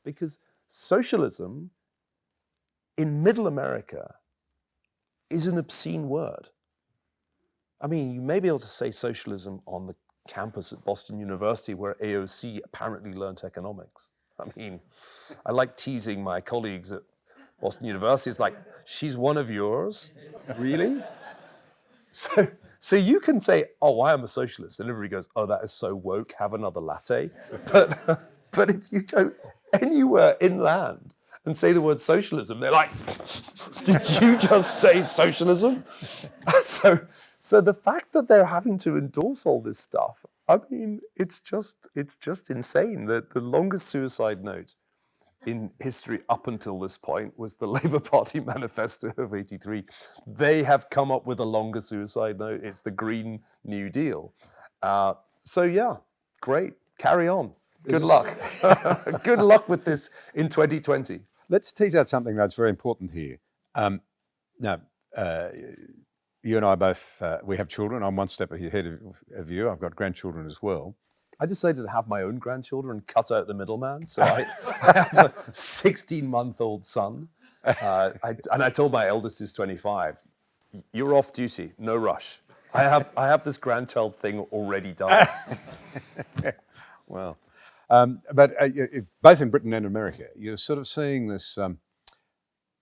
because socialism in middle America is an obscene word. I mean, you may be able to say socialism on the campus at Boston University where AOC apparently learnt economics. I mean, I like teasing my colleagues at Boston University. It's like, she's one of yours? Really? So you can say, oh, I am a socialist, and everybody goes, oh, that is so woke, have another latte. But if you go anywhere inland and say the word socialism, they're like, did you just say socialism? So the fact that they're having to endorse all this stuff, I mean, it's just insane. The longest suicide note in history up until this point was the Labour Party manifesto of '83. They have come up with a longer suicide note. It's the Green New Deal. So yeah, great. Carry on. Good luck. Good luck with this in 2020. Let's tease out something that's very important here. You and I both, we have children. I'm one step ahead of you. I've got grandchildren as well. I decided to have my own grandchildren and cut out the middleman. So I have a 16-month-old son. And I told my eldest, who's 25, you're off duty, no rush. I have this grandchild thing already done. Well, but both in Britain and America, you're sort of seeing this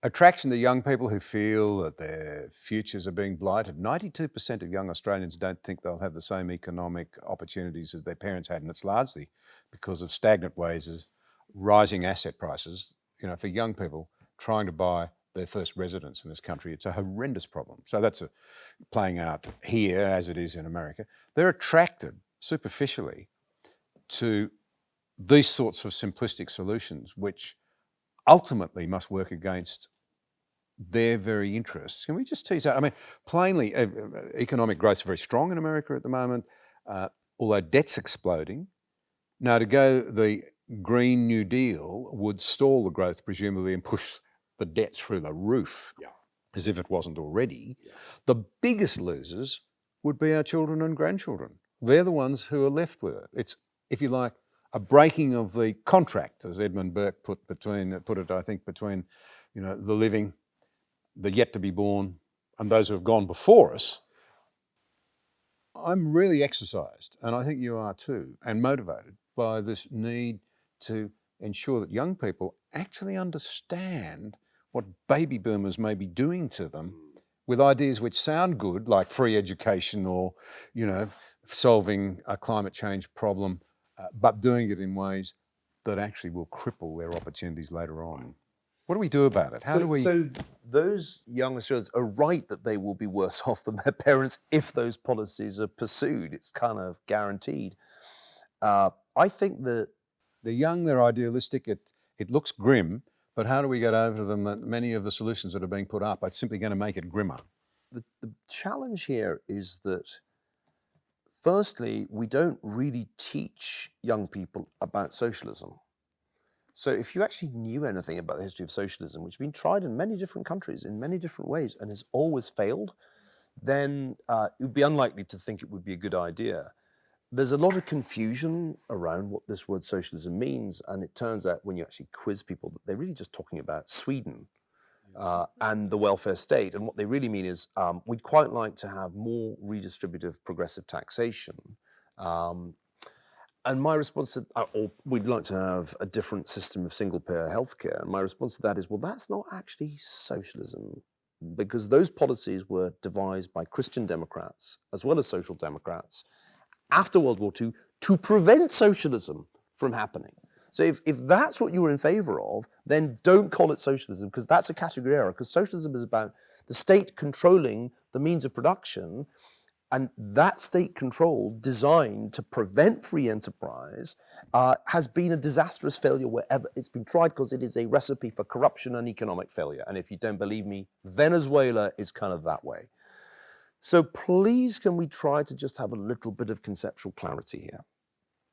attraction to young people who feel that their futures are being blighted. 92% of young Australians don't think they'll have the same economic opportunities as their parents had, and it's largely because of stagnant wages, rising asset prices. You know, for young people trying to buy their first residence in this country, it's a horrendous problem. So that's playing out here as it is in America. They're attracted superficially to these sorts of simplistic solutions, which ultimately must work against their very interests. Can we just tease out? I mean, plainly, economic growth is very strong in America at the moment, although debt's exploding. Now, to go the Green New Deal would stall the growth, presumably, and push the debt through the roof, as if it wasn't already. The biggest losers would be our children and grandchildren. They're the ones who are left with it. It's, if you like, a breaking of the contract, as Edmund Burke put it, I think, between, you know, the living, the yet to be born, and those who have gone before us. I'm really exercised, and I think you are too, and motivated by this need to ensure that young people actually understand what baby boomers may be doing to them with ideas which sound good, like free education or, you know, solving a climate change problem, but doing it in ways that actually will cripple their opportunities later on. What do we do about it? How do we... So those young Australians are right that they will be worse off than their parents if those policies are pursued. It's kind of guaranteed. I think that... The young, they're idealistic. It looks grim, but how do we get over to them that many of the solutions that are being put up are simply going to make it grimmer? The challenge here is that, firstly, we don't really teach young people about socialism. So if you actually knew anything about the history of socialism, which has been tried in many different countries in many different ways and has always failed, then it would be unlikely to think it would be a good idea. There's a lot of confusion around what this word socialism means, and it turns out when you actually quiz people that they're really just talking about Sweden and the welfare state. And what they really mean is we'd quite like to have more redistributive progressive taxation. And my response to, or we'd like to have a different system of single-payer healthcare. And my response to that is, well, that's not actually socialism, because those policies were devised by Christian Democrats as well as Social Democrats after World War II to prevent socialism from happening. So if that's what you were in favor of, then don't call it socialism, because that's a category error, because socialism is about the state controlling the means of production, and that state control designed to prevent free enterprise has been a disastrous failure wherever it's been tried, because it is a recipe for corruption and economic failure. And if you don't believe me, Venezuela is kind of that way. So please, can we try to just have a little bit of conceptual clarity here?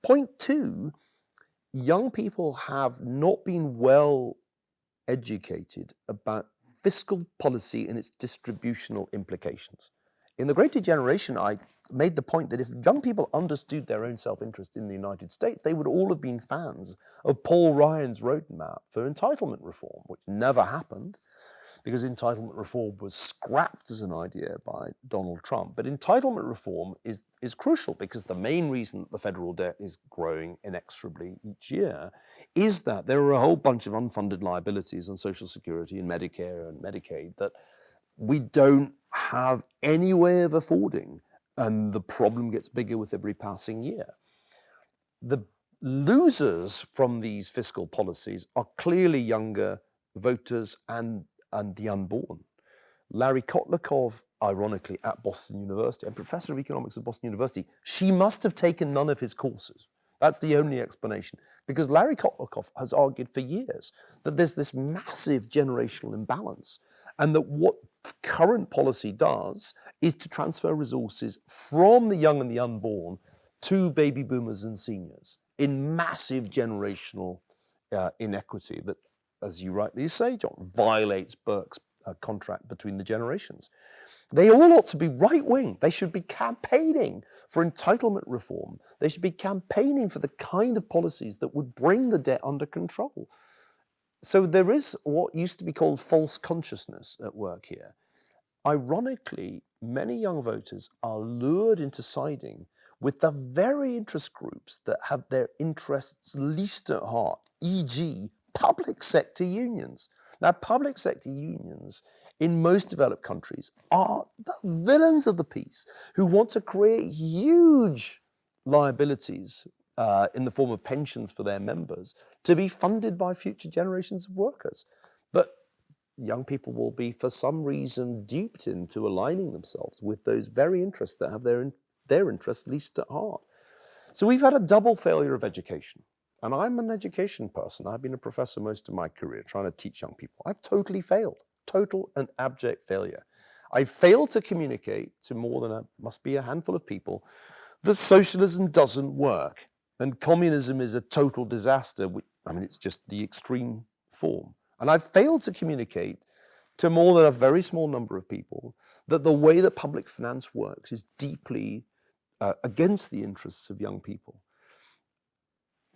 Point two, young people have not been well educated about fiscal policy and its distributional implications. In the Great Degeneration, I made the point that if young people understood their own self-interest in the United States, they would all have been fans of Paul Ryan's roadmap for entitlement reform, which never happened because entitlement reform was scrapped as an idea by Donald Trump. But entitlement reform is crucial because the main reason that the federal debt is growing inexorably each year is that there are a whole bunch of unfunded liabilities on Social Security and Medicare and Medicaid that we don't have any way of affording, and the problem gets bigger with every passing year. The losers from these fiscal policies are clearly younger voters and the unborn. Larry Kotlakov, ironically, at Boston University, a professor of economics at Boston University, she must have taken none of his courses. That's the only explanation, because Larry Kotlakov has argued for years that there's this massive generational imbalance, and that what current policy does is to transfer resources from the young and the unborn to baby boomers and seniors in massive generational inequity that, as you rightly say, John, violates Burke's contract between the generations. They all ought to be right-wing. They should be campaigning for entitlement reform. They should be campaigning for the kind of policies that would bring the debt under control. So there is what used to be called false consciousness at work here. Ironically, many young voters are lured into siding with the very interest groups that have their interests least at heart, e.g. public sector unions. Now, public sector unions in most developed countries are the villains of the piece who want to create huge liabilities in the form of pensions for their members to be funded by future generations of workers. But young people will be, for some reason, duped into aligning themselves with those very interests that have their interests least at heart. So we've had a double failure of education. And I'm an education person. I've been a professor most of my career trying to teach young people. I've totally failed, total and abject failure. I failed to communicate to more than must be a handful of people that socialism doesn't work and communism is a total disaster. I mean, it's just the extreme form. And I've failed to communicate to more than a very small number of people that the way that public finance works is deeply against the interests of young people.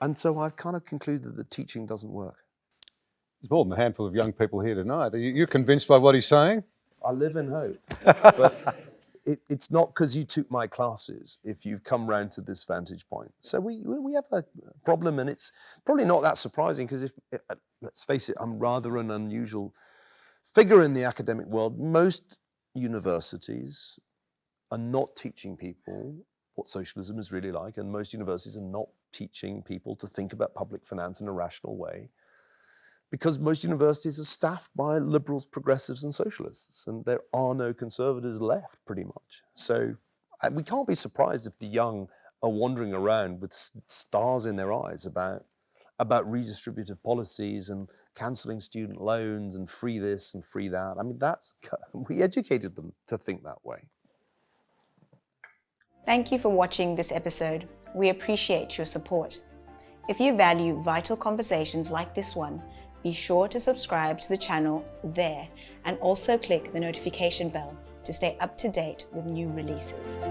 And so I've kind of concluded that teaching doesn't work. There's more than a handful of young people here tonight. Are you convinced by what he's saying? I live in hope. But it's not because you took my classes if you've come round to this vantage point. So we have a problem, and it's probably not that surprising because let's face it, I'm rather an unusual figure in the academic world. Most universities are not teaching people what socialism is really like, and most universities are not teaching people to think about public finance in a rational way, because most universities are staffed by liberals, progressives, and socialists, and there are no conservatives left, pretty much. So we can't be surprised if the young are wandering around with stars in their eyes about redistributive policies and cancelling student loans and free this and free that. I mean, we educated them to think that way. Thank you for watching this episode. We appreciate your support. If you value vital conversations like this one, be sure to subscribe to the channel there and also click the notification bell to stay up to date with new releases.